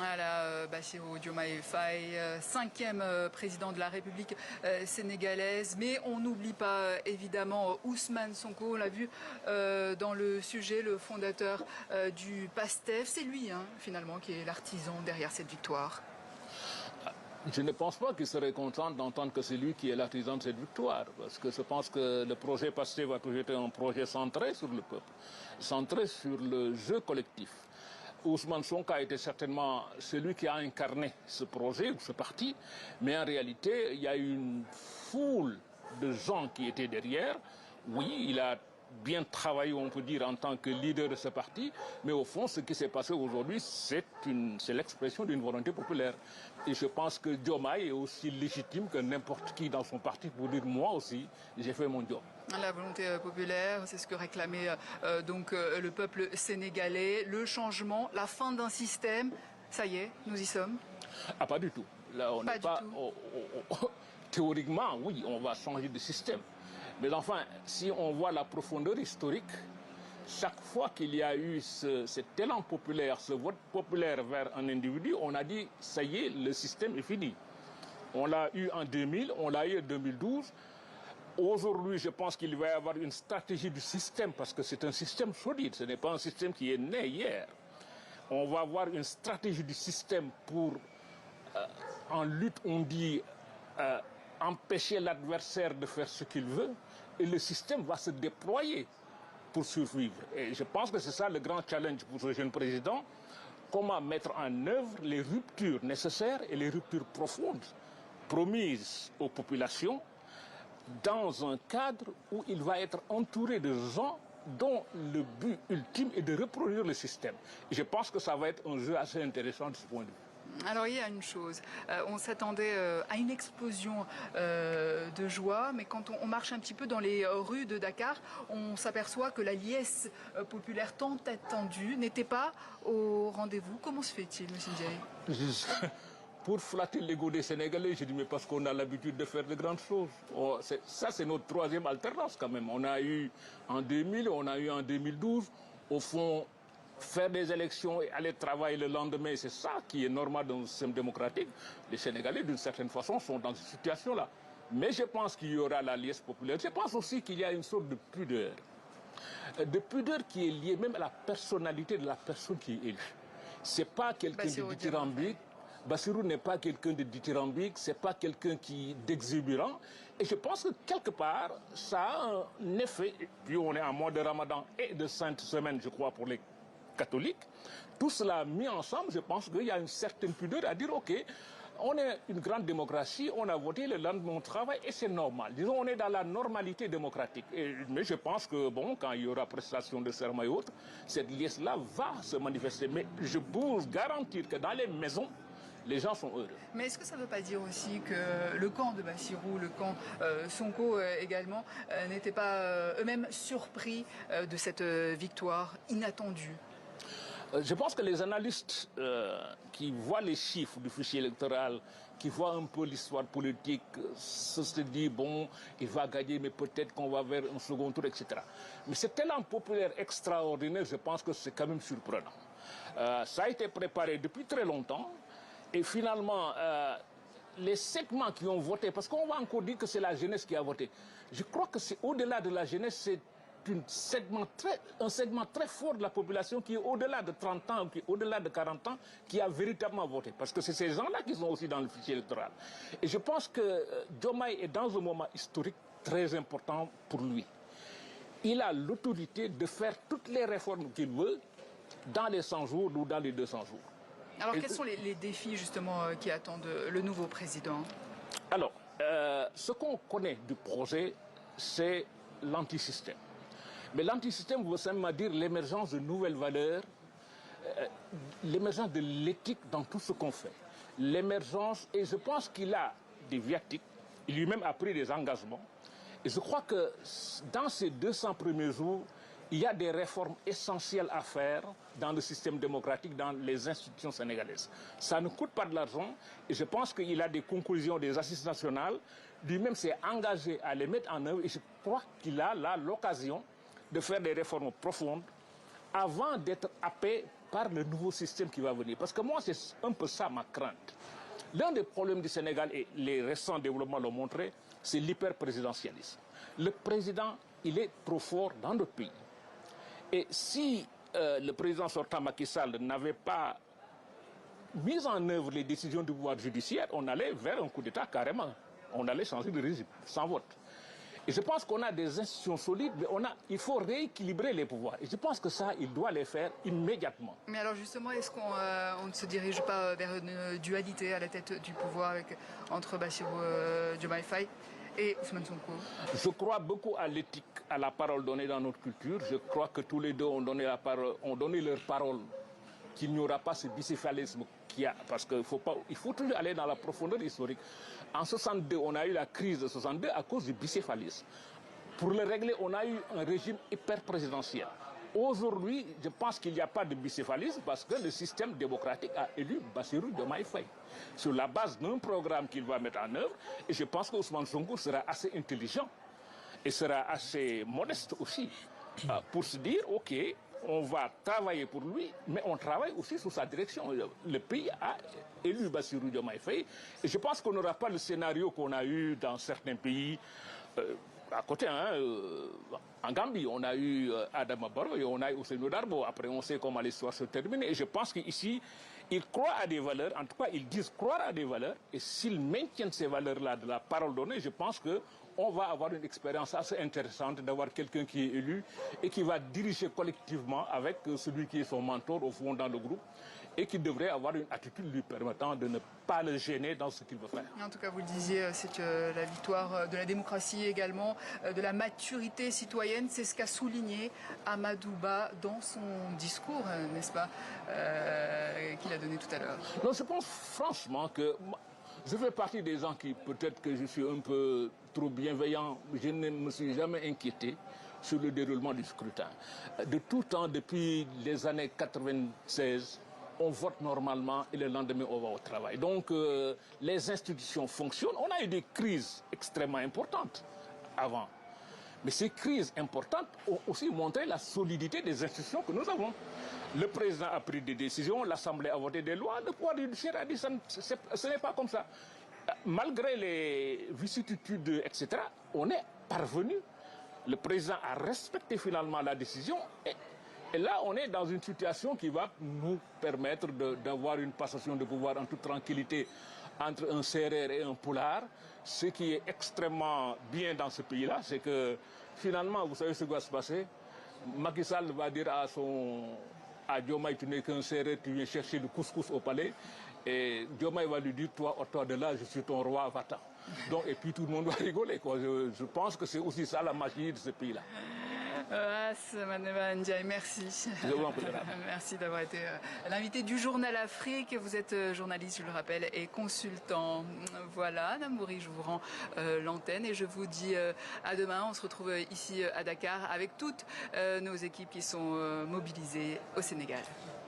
Voilà, Bassirou Diomaye Faye, 5e président de la République sénégalaise. Mais on n'oublie pas évidemment Ousmane Sonko, on l'a vu dans le sujet, le fondateur du PASTEF. C'est lui, finalement, qui est l'artisan derrière cette victoire. Je ne pense pas qu'il serait content d'entendre que c'est lui qui est l'artisan de cette victoire, parce que je pense que le projet PASTEF va toujours être un projet centré sur le peuple, centré sur le jeu collectif. Ousmane Sonko a été certainement celui qui a incarné ce projet, ou ce parti, mais en réalité, il y a une foule de gens qui étaient derrière. Oui, il a bien travaillé, on peut dire, en tant que leader de ce parti, mais au fond, ce qui s'est passé aujourd'hui, c'est l'expression d'une volonté populaire. Et je pense que Diomaye est aussi légitime que n'importe qui dans son parti pour dire, moi aussi, j'ai fait mon job. La volonté populaire, c'est ce que réclamait le peuple sénégalais, le changement, la fin d'un système. Ça y est, nous y sommes. Ah, pas du tout. Là, on n'est pas... Théoriquement, oui, on va changer de système. Mais enfin, si on voit la profondeur historique, chaque fois qu'il y a eu cet élan populaire, ce vote populaire vers un individu, on a dit, ça y est, le système est fini. On l'a eu en 2000, on l'a eu en 2012. Aujourd'hui, je pense qu'il va y avoir une stratégie du système, parce que c'est un système solide, ce n'est pas un système qui est né hier. On va avoir une stratégie du système pour, en lutte, on dit, empêcher l'adversaire de faire ce qu'il veut, et le système va se déployer pour survivre. Et je pense que c'est ça le grand challenge pour ce jeune président, comment mettre en œuvre les ruptures nécessaires et les ruptures profondes promises aux populations dans un cadre où il va être entouré de gens dont le but ultime est de reproduire le système. Et je pense que ça va être un jeu assez intéressant de ce point de vue. Alors il y a une chose, on s'attendait à une explosion de joie, mais quand on marche un petit peu dans les rues de Dakar, on s'aperçoit que la liesse populaire tant attendue n'était pas au rendez-vous. Comment se fait-il, M. Ndiaye? Pour flatter l'ego des Sénégalais, je dis mais parce qu'on a l'habitude de faire de grandes choses. Ça c'est notre troisième alternance quand même. On a eu en 2000, on a eu en 2012, au fond... Faire des élections et aller travailler le lendemain, c'est ça qui est normal dans un système démocratique. Les Sénégalais, d'une certaine façon, sont dans cette situation-là. Mais je pense qu'il y aura la liesse populaire. Je pense aussi qu'il y a une sorte de pudeur. De pudeur qui est liée même à la personnalité de la personne qui est élue. C'est pas quelqu'un de dithyrambique. Bassirou n'est pas quelqu'un de dithyrambique, c'est pas quelqu'un d'exubérant. Et je pense que quelque part, ça a un effet. Et puis on est en mois de Ramadan et de Sainte Semaine, je crois, pour les catholiques, tout cela mis ensemble, je pense qu'il y a une certaine pudeur à dire, ok, on est une grande démocratie, on a voté, le lendemain on travaille et c'est normal. Disons, on est dans la normalité démocratique. Mais je pense que, bon, quand il y aura prestation de serment et autres, cette liesse-là va se manifester. Mais je peux vous garantir que dans les maisons, les gens sont heureux. Mais est-ce que ça ne veut pas dire aussi que le camp de Bassirou, le camp Sonko également, n'étaient pas eux-mêmes surpris de cette victoire inattendue? Je pense que les analystes qui voient les chiffres du fichier électoral, qui voient un peu l'histoire politique, se disent, bon, il va gagner, mais peut-être qu'on va vers un second tour, etc. Mais cet élan populaire extraordinaire, je pense que c'est quand même surprenant. Ça a été préparé depuis très longtemps, et finalement, les segments qui ont voté, parce qu'on va encore dire que c'est la jeunesse qui a voté. Je crois que c'est au-delà de la jeunesse, c'est un segment très fort de la population qui est au-delà de 30 ans, qui est au-delà de 40 ans, qui a véritablement voté. Parce que c'est ces gens-là qui sont aussi dans le fichier électoral. Et je pense que Diomaye est dans un moment historique très important pour lui. Il a l'autorité de faire toutes les réformes qu'il veut dans les 100 jours ou dans les 200 jours. Alors quels sont les défis justement qui attendent le nouveau président? Alors, ce qu'on connaît du projet, c'est l'antisystème. Mais l'antisystème veut simplement dire l'émergence de nouvelles valeurs, l'émergence de l'éthique dans tout ce qu'on fait. L'émergence, et je pense qu'il a des viatiques, il lui-même a pris des engagements. Et je crois que dans ces 200 premiers jours, il y a des réformes essentielles à faire dans le système démocratique, dans les institutions sénégalaises. Ça ne coûte pas de l'argent et je pense qu'il a des conclusions des assises nationales. Lui-même s'est engagé à les mettre en œuvre et je crois qu'il a là l'occasion de faire des réformes profondes avant d'être happé par le nouveau système qui va venir. Parce que moi, c'est un peu ça ma crainte. L'un des problèmes du Sénégal, et les récents développements l'ont montré, c'est l'hyper-présidentialisme. Le président, il est trop fort dans notre pays. Et si le président sortant Macky Sall n'avait pas mis en œuvre les décisions du pouvoir judiciaire, on allait vers un coup d'État carrément. On allait changer de régime, sans vote. Et je pense qu'on a des institutions solides, mais il faut rééquilibrer les pouvoirs. Et je pense que ça, il doit les faire immédiatement. Mais alors justement, est-ce qu'on ne se dirige pas vers une dualité à la tête du pouvoir entre Bassirou Diomaye Faye et Ousmane Sonko? Je crois beaucoup à l'éthique, à la parole donnée dans notre culture. Je crois que tous les deux ont donné leur parole, qu'il n'y aura pas ce bicéphalisme qu'il y a. Parce qu'il faut toujours aller dans la profondeur historique. En 62, on a eu la crise de 62 à cause du bicéphalisme. Pour le régler, on a eu un régime hyper présidentiel. Aujourd'hui, je pense qu'il n'y a pas de bicéphalisme parce que le système démocratique a élu Bassirou Diomaye Faye sur la base d'un programme qu'il va mettre en œuvre. Et je pense qu'Ousmane Sonko sera assez intelligent et sera assez modeste aussi pour se dire, OK, on va travailler pour lui, mais on travaille aussi sous sa direction. Le pays a élu Bassirou Diomaye Faye. Et je pense qu'on n'aura pas le scénario qu'on a eu dans certains pays. À côté, en Gambie, on a eu Adama Barrow et on a eu Ousseynou Darbo. Après, on sait comment l'histoire se termine. Et je pense qu'ici, ils croient à des valeurs. En tout cas, ils disent croire à des valeurs. Et s'ils maintiennent ces valeurs-là de la parole donnée, je pense qu'on va avoir une expérience assez intéressante d'avoir quelqu'un qui est élu et qui va diriger collectivement avec celui qui est son mentor au fond dans le groupe et qui devrait avoir une attitude lui permettant de ne pas le gêner dans ce qu'il veut faire. En tout cas, vous le disiez, c'est la victoire de la démocratie également, de la maturité citoyenne. C'est ce qu'a souligné Amadou Ba dans son discours, n'est-ce pas, qu'il a donné tout à l'heure. Non, je pense franchement que je fais partie des gens qui, peut-être que je suis un peu trop bienveillant, je ne me suis jamais inquiété sur le déroulement du scrutin. De tout temps, depuis les années 96, on vote normalement et le lendemain on va au travail. Donc les institutions fonctionnent. On a eu des crises extrêmement importantes avant. Mais ces crises importantes ont aussi montré la solidité des institutions que nous avons. Le président a pris des décisions, l'Assemblée a voté des lois, le pouvoir judiciaire a dit ce n'est pas comme ça. Malgré les vicissitudes, etc., on est parvenu. Le président a respecté finalement la décision et là, on est dans une situation qui va nous permettre d'avoir une passation de pouvoir en toute tranquillité entre un Sérère et un Pulaar. Ce qui est extrêmement bien dans ce pays-là, c'est que finalement, vous savez ce qui va se passer. Macky Sall va dire à Diomaye, tu n'es qu'un Sérère, tu viens chercher le couscous au palais. Et Diomaye va lui dire, toi, au-delà de là, je suis ton roi, va-t'en. Donc, et puis tout le monde va rigoler, quoi. Je pense que c'est aussi ça la magie de ce pays-là. Merci. Je vous en prie. Merci d'avoir été l'invité du Journal Afrique. Vous êtes journaliste, je le rappelle, et consultant. Voilà, Namouri, je vous rends l'antenne et je vous dis à demain. On se retrouve ici à Dakar avec toutes nos équipes qui sont mobilisées au Sénégal.